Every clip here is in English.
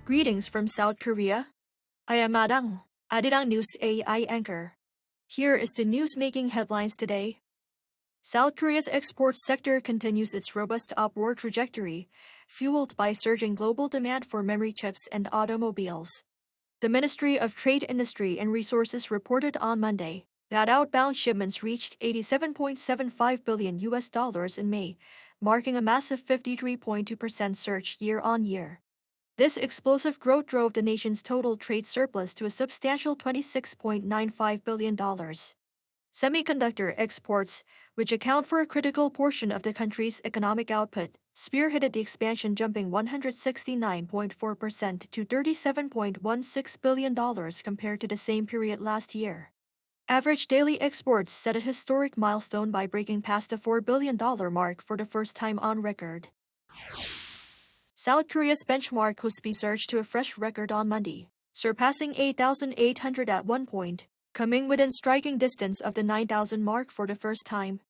Greetings from South Korea. I am Arirang News AI anchor. Here is the news making headlines today. South Korea's export sector continues its robust upward trajectory, fueled by surging global demand for memory chips and automobiles. The Ministry of Trade, Industry and Resources reported on Monday that outbound shipments reached $87.75 billion in May, marking a massive 53.2% surge year-on-year. This explosive growth drove the nation's total trade surplus to a substantial $26.95 billion. Semiconductor exports, which account for a critical portion of the country's economic output, spearheaded the expansion, jumping 169.4% to $37.16 billion compared to the same period last year. Average daily exports set a historic milestone by breaking past the $4 billion mark for the first time on record. South Korea's benchmark KOSPI surged to a fresh record on Monday, surpassing 8,800 at one point, coming within striking distance of the 9,000 mark for the first time.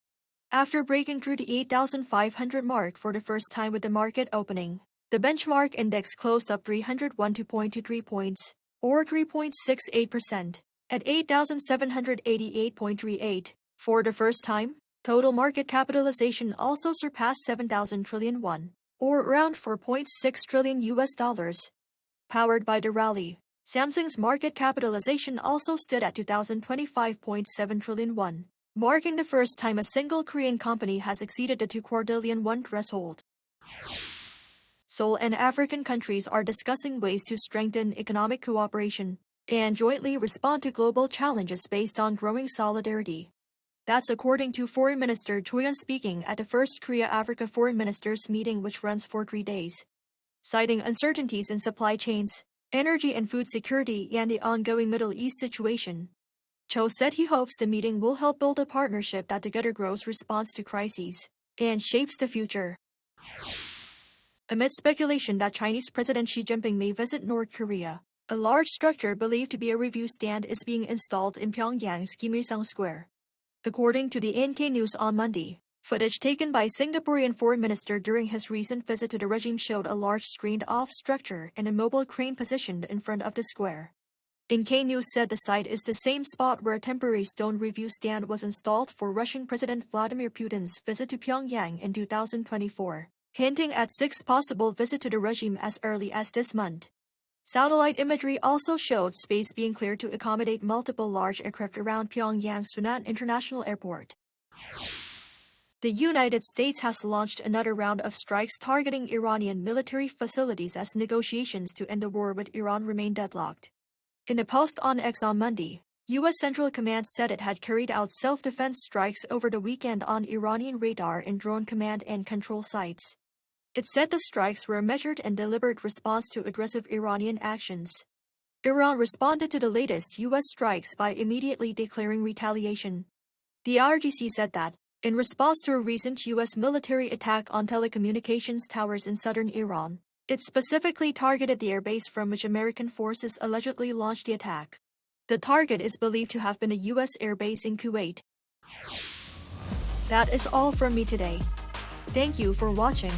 After breaking through the 8,500 mark for the first time with the market opening, the benchmark index closed up 312.23 points, or 3.68%, at 8,788.38. For the first time, total market capitalization also surpassed 7,000 trillion won, or around $4.6 trillion. Powered by the rally, Samsung's market capitalization also stood at 2,025.7 trillion won, marking the first time a single Korean company has exceeded the 2 quadrillion won threshold. Seoul and African countries are discussing ways to strengthen economic cooperation and jointly respond to global challenges based on growing solidarity. That's according to Foreign Minister Choi speaking at the first Korea-Africa Foreign Ministers meeting, which runs for 3 days. Citing uncertainties in supply chains, energy and food security, and the ongoing Middle East situation, Cho said he hopes the meeting will help build a partnership that together grows response to crises and shapes the future. Amid speculation that Chinese President Xi Jinping may visit North Korea, a large structure believed to be a review stand is being installed in Pyongyang's Kim Il-sung Square. According to the NK News on Monday, footage taken by Singaporean Foreign Minister during his recent visit to the regime showed a large screened-off structure and a mobile crane positioned in front of the square. NK News said the site is the same spot where a temporary stone review stand was installed for Russian President Vladimir Putin's visit to Pyongyang in 2024, hinting at Xi's possible visit to the regime as early as this month. Satellite imagery also showed space being cleared to accommodate multiple large aircraft around Pyongyang's Sunan International Airport. The United States has launched another round of strikes targeting Iranian military facilities as negotiations to end the war with Iran remain deadlocked. In a post on X on Monday, U.S. Central Command said it had carried out self-defense strikes over the weekend on Iranian radar and drone command and control sites. It said the strikes were a measured and deliberate response to aggressive Iranian actions. Iran responded to the latest U.S. strikes by immediately declaring retaliation. The RGC said that, in response to a recent U.S. military attack on telecommunications towers in southern Iran, it specifically targeted the airbase from which American forces allegedly launched the attack. The target is believed to have been a U.S. airbase in Kuwait. That is all from me today. Thank you for watching.